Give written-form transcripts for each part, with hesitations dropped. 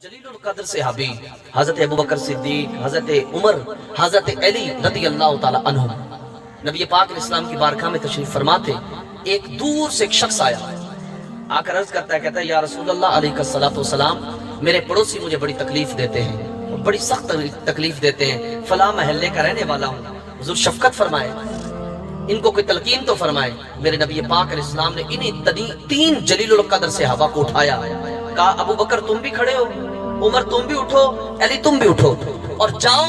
जलीलुल कद्र सहाबी हजरत अबू बकर सिद्दीक, हजरत उमर, हजरत अली रदी अल्लाह ताला अन्हुम नबी पाक इस्लाम की बारगाह में तशरीफ फरमाते। एक दूर से एक शख्स आया, आकर अर्ज करता है, कहता है या रसूलल्लाह अलैहिस्सलातु वस्सलाम, मेरे पड़ोसी मुझे बड़ी तकलीफ देते हैं, बड़ी सख्त तकलीफ देते हैं, फला महल्ले का रहने वाला हूँ, हुजूर शफकत फरमाए, इनको कोई तलकीन तो फरमाए। मेरे नबी पाक इस्लाम ने इन्हीं तीन जलीलुल कद्र सहाबा को उठाया, कहा अबू बकर तुम भी खड़े हो, उमर तुम भी उठो, अली तुम भी उठो और जाओ,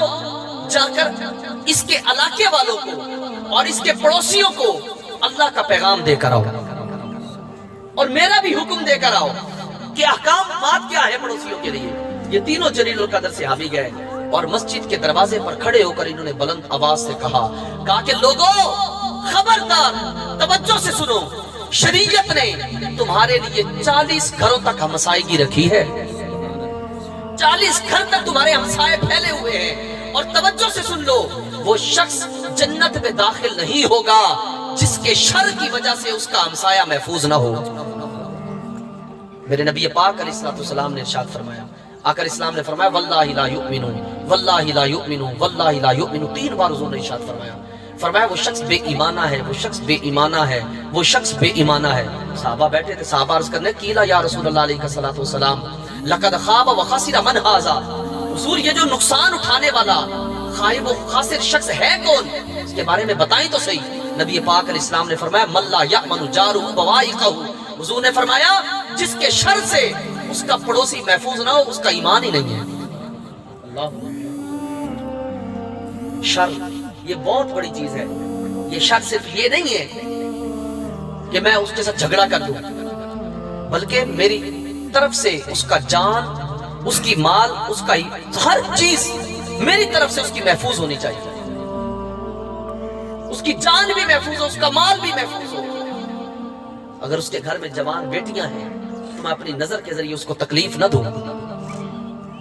जाकर इसके इलाके वालों को और इसके पड़ोसियों को अल्लाह का पैगाम देकर आओ और मेरा भी हुक्म देकर आओ कि अहकाम क्या है पड़ोसियों के लिए। ये तीनों जलीलुल कद्र सहाबी गए और मस्जिद के दरवाजे पर खड़े होकर इन्होंने बुलंद आवाज से कहा कि लोगों खबरदार, तवज्जो से सुनो, शरीयत ने तुम्हारे लिए 40 घरों तक हमसायगी रखी है, 40 घर तक तुम्हारे हमसाए फैले हुए हैं और तवज्जो से सुन लो, वो शख्स जन्नत में दाखिल नहीं होगा जिसके शर की वजह से उसका हमसाया महफूज ना हो। मेरे नबी पाक अलैहिस्सलाम ने इरशाद फरमाया, आकर इस्लाम ने फरमाया वल्लाहि ला युमिनु, वल्लाहि ला युमिनु, वल्लाहि ला युमिनु, 3 बार हुजूर ने इरशाद फरमाया वो शख्स बेईमाना है, वो शख्स बेईमाना है, वो शख्स बेईमाना है। सहाबा बैठे थे, सहाबा अर्ज करने कीला या रसूलल्लाह अलैहिस्सलातु वस्सलाम लक़द खाब व खसिर मन हाज़ा, हुजूर ये जो नुकसान उठाने वाला खाइब व खासिर शख्स है कौन, इसके बारे में बताएं तो सही। नबी पाक अलैहिस्सलाम ने फरमाया मल्ला यअमनु जारुहु बवाइक़हु, हुजूर ने फरमाया जिसके शर से उसका पड़ोसी महफूज ना हो, उसका ईमान ही नहीं है। अल्लाह, शर ये बहुत बड़ी चीज है। ये शर सिर्फ ये नहीं है कि मैं उसके साथ झगड़ा कर दूं, बल्कि मेरी तरफ से उसका जान, उसकी माल, उसका हर चीज मेरी तरफ से उसकी महफूज होनी चाहिए, उसकी जान भी महफूज हो, उसका माल भी महफूज हो। अगर उसके घर में जवान बेटियां हैं तो मैं अपनी नजर के जरिए उसको तकलीफ ना दूं,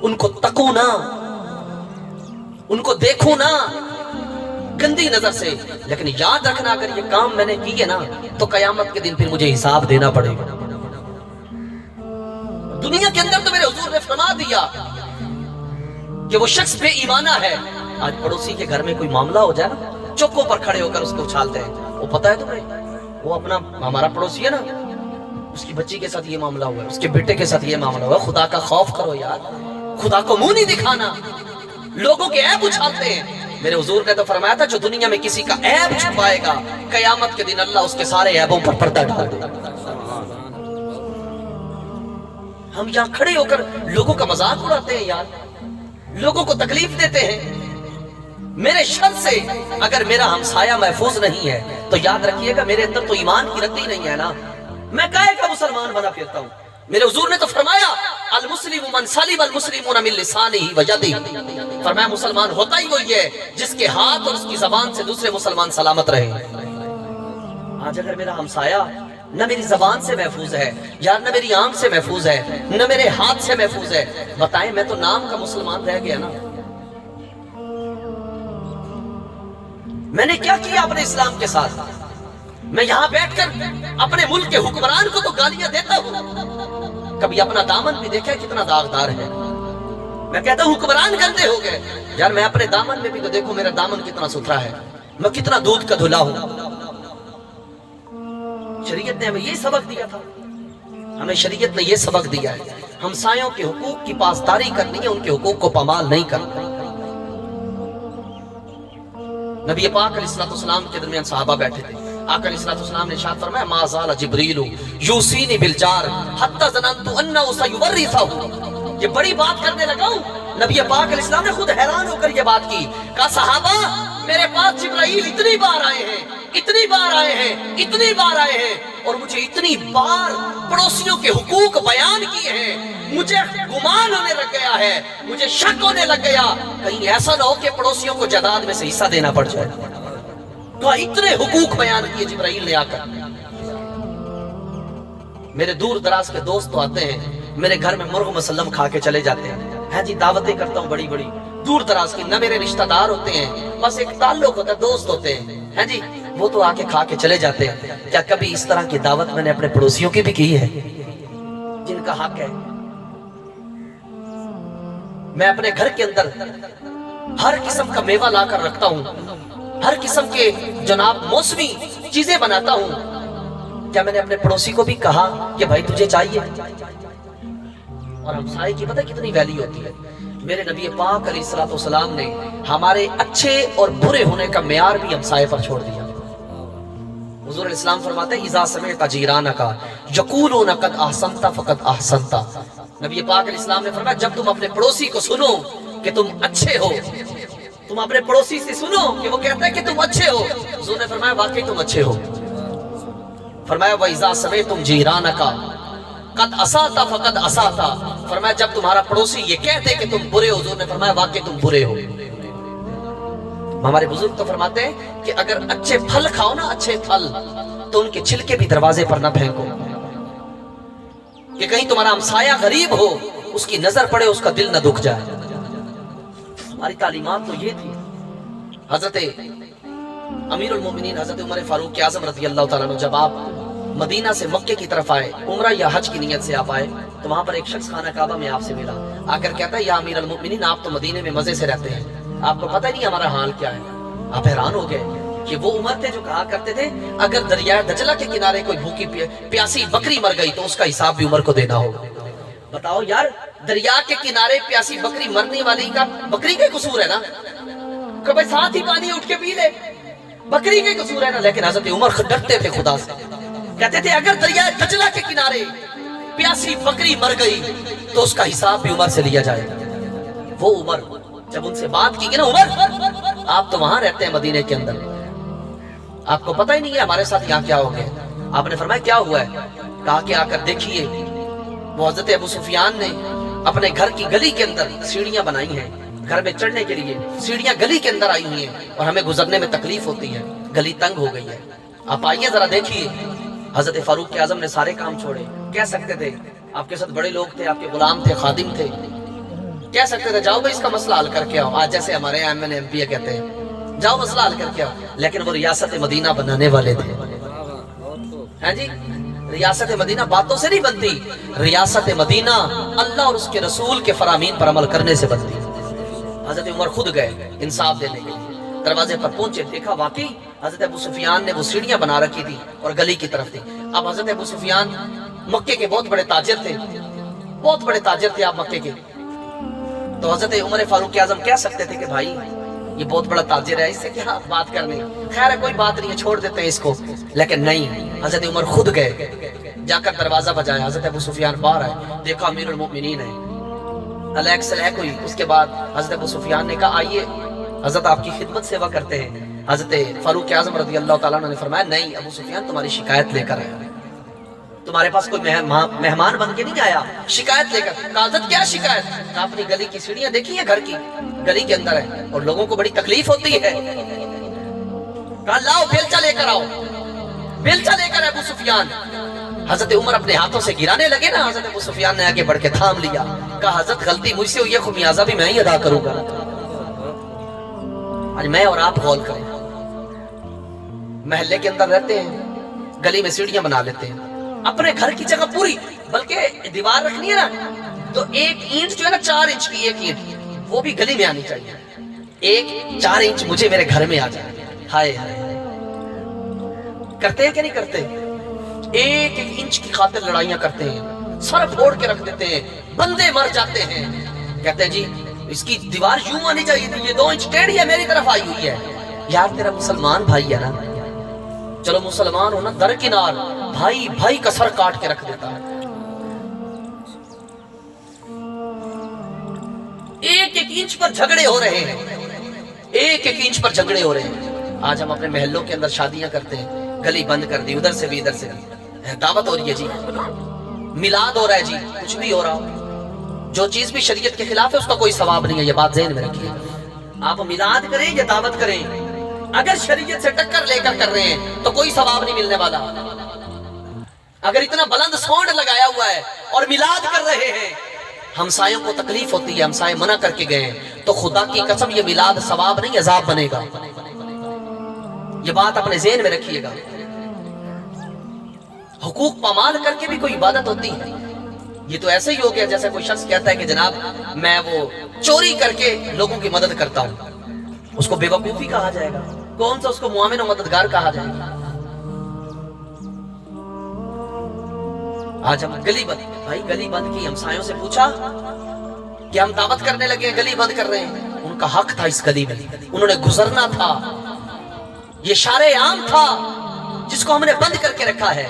उनको तकूं ना, उनको देखूं ना गंदी नजर से। लेकिन याद रखना, अगर ये काम मैंने किए ना तो कयामत के दिन फिर मुझे हिसाब देना पड़ेगा। दुनिया के अंदर तो मेरे हुजूर ने फरमा दिया कि वो शख्स बेईमाना है। आज पड़ोसी के घर में कोई मामला हो जाए ना, चौकों पर खड़े होकर उसको उछालते हैं। वो पता है तुम्हें, वो अपना हमारा पड़ोसी है ना, उसकी बच्ची के साथ ये मामला हुआ है, उसके बेटे के साथ ये मामला हुआ है। खुदा का खौफ करो यार, खुदा को मुंह नहीं दिखाना, लोगों के ऐब उछालते हैं। मेरे हुजूर ने तो फरमाया था जो दुनिया में किसी का ऐब छुपाएगा, कयामत के दिन अल्लाह उसके सारे ऐबों पर पर्दा डाल देगा। हम यहाँ खड़े होकर लोगों का मजाक उड़ाते हैं यार, लोगों को तकलीफ देते हैं। मेरे शर से अगर मेरा हमसाया महफूज नहीं है तो याद रखिएगा मेरे अंदर तो ईमान की रत्ती नहीं है ना, मैं काहे का मुसलमान बना फिरता हूँ। मेरे हुजूर ने तो फरमाया अल मुस्लिमु मन सलिम अल मुस्लिमून मिन लिसानिही व यदिही, फरमाया मुसलमान होता ही वही है जिसके हाथ और उसकी जबान से दूसरे मुसलमान सलामत रहे। आज अगर मेरा हमसाया न मेरी जबान से महफूज है यार, न मेरी आंख से महफूज है, न मेरे हाथ से महफूज है, बताएं मैं तो नाम का मुसलमान रह गया ना। मैंने क्या किया अपने इस्लाम के साथ? मैं यहां बैठकर अपने मुल्क के हुक्मरान को तो गालियां देता हूं, कभी अपना दामन भी देखा कितना दागदार है। मैं कहता हूं हुक्मरान गंदे हो गए यार, मैं अपने दामन में भी तो देखो मेरा दामन कितना सुथरा है, मैं कितना दूध का धुला हूं। शरीयत ने हमें ये सबक दिया था, हमें शरीयत ने ये सबक दिया है हमसायों के हुकूक की पासदारी करनी है, उनके हुकूक को पामाल नहीं करना। नबी पाक अलैहिस्सलाम के दरमियान सहाबा बैठे थे, आका अलैहिस्सलाम ने इरशाद फरमाया मा ज़ाला जिब्रीलु यूसीनी बिल जार हत्ता ज़ननतु अन्नहु सयुवर्रिथहु। ये बड़ी बात करने लगा हूं। नबी पाक अलैहिस्सलाम ने खुद हैरान होकर ये बात की, कहा सहाबा मेरे पास जिब्राइल इतनी बार आए हैं, इतनी बार आए हैं, इतनी बार आए हैं और मुझे इतनी बार पड़ोसियों के हुकूक बयान किए हैं, मुझे गुमान होने लग गया है, मुझे शक होने लग गया कहीं ऐसा ना हो कि पड़ोसियों को जायदाद में से हिस्सा देना पड़ जाए। तो इतने हुकूक बयान किए जिब्राइल ने आकर। मेरे दूर दराज के दोस्त तो आते हैं, मेरे घर में मुर्ग मुसल्लम खा के चले जाते हैं जी, दावतें करता हूँ बड़ी बड़ी दूर दराज की, न मेरे रिश्तेदार होते हैं, बस एक ताल्लुक होता है, दोस्त होते हैं जी, वो तो आके खा के चले जाते हैं। क्या कभी इस तरह की दावत मैंने अपने पड़ोसियों की भी की है जिनका हक है? मैं अपने घर के अंदर हर किस्म का मेवा ला कर रखता हूँ, हर किस्म के जनाब मौसमी चीजें बनाता हूँ। क्या मैंने अपने पड़ोसी को भी कहा कि भाई तुझे चाहिए? और हमसाये की पता कितनी वैल्यू होती है। मेरे नबी पाक अलैहिस्सलाम ने हमारे अच्छे और बुरे होने का मेयार भी हमसाये पर छोड़ दिया। हुजूर इस्लाम फरमाते हैं इज़ा समिअता जीरानका यक़ूलूना क़द अहसनता फ़क़द अहसनता। नबी पाक अलैहिस्सलाम ने फरमाया जब तुम अपने पड़ोसी को सुनो कि तुम अच्छे हो, तुम अपने पड़ोसी से सुनो कि वो कहता है कि तुम अच्छे हो, हुजूर ने फरमाया वाकई तुम अच्छे हो। फरमाया व इज़ा समिअतुम जीरानका क़द असाता फ़क़द असाता। फरमाया जब तुम्हारा पड़ोसी ये कहते कि तुम बुरे हो, हुजूर ने फरमाया वाकई तुम बुरे हो। हमारे बुजुर्ग तो फरमाते हैं कि अगर अच्छे फल खाओ ना, अच्छे फल, तो उनके छिलके भी दरवाजे पर ना फेंको, कि कहीं तुम्हारा हमसाया गरीब हो, उसकी नजर पड़े, उसका दिल न दुख जाए। हमारी तालीमात तो ये थी। हजरत अमीरुल मोमिनीन हजरत उमर फारूक आज़म रज़ी अल्लाह तआला अन्हु जब आप मदीना से मक्के की तरफ आए, उम्रा या हज की नियत से आप आए, तो वहां पर एक शख्स खाना काबा में आपसे मिला। आकर कहता है या अमीरुल मोमिनीन आप तो मदीने में मजे से रहते हैं, आपको पता ही नहीं हमारा हाल क्या है। आप हैरान हो गए कि वो उमर थे जो कहा करते थे अगर दरिया दजला के किनारे कोई भूखी प्यासी बकरी मर गई तो उसका हिसाब भी उमर को देना होगा। बताओ यार, दरिया के किनारे प्यासी बकरी मरने वाली का बकरी का कसूर है ना, कभी साथ ही पानी उठ के पी ले, बकरी का कसूर है ना। लेकिन हजरत उमर डरते थे खुदा से, कहते थे अगर दरिया दजला के किनारे प्यासी बकरी मर गई तो उसका हिसाब भी उमर से लिया जाएगा। वो उमर जब उनसे बात की ना, उमर आप तो वहां रहते हैं मदीने के अंदर, आपको पता ही नहीं है हमारे साथ यहाँ क्या हो गया। आपने फरमाया क्या हुआ है? कहा कि आकर देखिए वो हजरत अबू सुफियान ने अपने घर की गली के अंदर सीढ़ियां बनाई हैं, घर में चढ़ने के लिए सीढ़ियां गली के अंदर आई हुई हैं और हमें गुजरने में तकलीफ होती है, गली तंग हो गई है, आप आइए जरा देखिए। हजरत फारूक आज़म ने सारे काम छोड़े, कह सकते थे आपके साथ बड़े लोग थे, आपके गुलाम थे, खादिम थे, कह सकते थे जाओ भाई इसका मसला हल करके आओ। आज जैसे हमारे एमएन एमपी कहते हैं जाओ मसला हल करके आओ, लेकिन वो रियासत मदीना बनाने वाले थे। हैं जी, रियासत मदीना बातों से नहीं बनती, रियासत मदीना अल्लाह और उसके रसूल के फरामीन पर अमल करने से बनती। हजरत उमर खुद गए इंसाफ देने के लिए, दरवाजे पर पहुंचे, देखा वाकई हजरत अबू सुफियान ने वो सीढ़ियां बना रखी थी और गली की तरफ थी। अब हजरत अबू सुफियान मक्के के बहुत बड़े ताजिर थे, बहुत बड़े ताजिर थे आप मक्के के। तो हजरत उमर फारूक आज़म कह सकते थे कि भाई ये बहुत बड़ा ताजिर है, इससे क्या बात करनी, खैर है कोई बात नहीं है, छोड़ देते हैं इसको। लेकिन नहीं, हजरत उमर खुद गए, जाकर दरवाजा बजाया, हजरत अबू सुफियान बाहर आए, देखा अमीरुल मोमिनीन है, अलैक सलैक हुई। उसके बाद हजरत अबू सुफियान ने कहा आइए हजरत आपकी खिदमत सेवा करते हैं। हजरत फारूक आज़म रज़ी अल्लाह तआला अन्हु ने फरमाया नहीं अबू सुफियान तुम्हारी शिकायत लेकर आया, तुम्हारे पास कोई मेहमान बन के नहीं आया, शिकायत लेकर। काजत क्या शिकायत? कहा अपनी गली की सीढ़ियां देखी है, घर की गली के अंदर है और लोगों को बड़ी तकलीफ होती है। कहा लाओ बेलचा लेकर आओ, बेलचा लेकर अबू सुफियान। हजरत उमर अपने हाथों से गिराने लगे ना, हजरत अबू सुफियान ने आगे बढ़ के थाम लिया, कहा हजरत गलती मुझसे हुई है, खुमियाजा भी मैं ही अदा करूंगा। आज मैं और आप गौर करें, महल्ले के अंदर रहते हैं, गली में सीढ़ियां बना लेते हैं, अपने घर की जगह पूरी, बल्कि दीवार रखनी है ना तो एक ईंट जो है ना 4 इंच की एक ईंट वो भी गली में आनी चाहिए, एक 4 इंच मुझे मेरे घर में आ जाए। हाय हाय, करते हैं कि नहीं करते? एक एक इंच की खातिर लड़ाइयां करते हैं, सर फोड़ के रख देते हैं, बंदे मर जाते हैं। कहते हैं जी इसकी दीवार यूं आनी चाहिए थी, ये 2 इंच टेढ़ी है, मेरी तरफ आई हुई है। यार तेरा मुसलमान भाई है ना, चलो मुसलमान हो ना, दरकिनार भाई भाई का सर काट के रख देता है। एक एक इंच पर झगड़े हो रहे हैं, एक एक इंच पर झगड़े हो रहे हैं। आज हम अपने महल्लों के अंदर शादियां करते हैं, गली बंद कर दी, उधर से भी इधर से भी, दावत हो रही है जी, मिलाद हो रहा है जी, कुछ भी हो रहा हो, जो चीज भी शरीयत के खिलाफ है उसका कोई सवाब नहीं है, ये बात ज़हन में रखिए। आप मिलाद करें या दावत करें, अगर शरीयत से टक्कर लेकर कर रहे हैं तो कोई सवाब नहीं मिलने वाला। अगर इतना बुलंद साउंड लगाया हुआ है और मिलाद कर रहे हैं, हमसायों को तकलीफ होती है, हमसाये मना करके गए हैं, तो खुदा की कसम ये मिलाद सवाब नहीं अजाब बनेगा। ये बात अपने ज़हन में रखिएगा। हुकूक पामाल करके भी कोई इबादत होती है, یہ تو ایسے ہی ہو گیا جیسے کوئی شخص کہتا ہے کہ جناب میں وہ چوری کر کے لوگوں کی مدد کرتا ہوں، اس کو بے وقوفی کہا جائے گا، کون سا اس کو معاون و مددگار کہا جائے گا؟ آج ہم گلی بند، بھائی گلی بند کی ہمسایوں سے پوچھا کہ ہم دعوت کرنے لگے ہیں، گلی بند کر رہے ہیں، ان کا حق تھا اس گلی میں، انہوں نے گزرنا تھا، یہ شارع عام تھا جس کو ہم نے بند کر کے رکھا ہے۔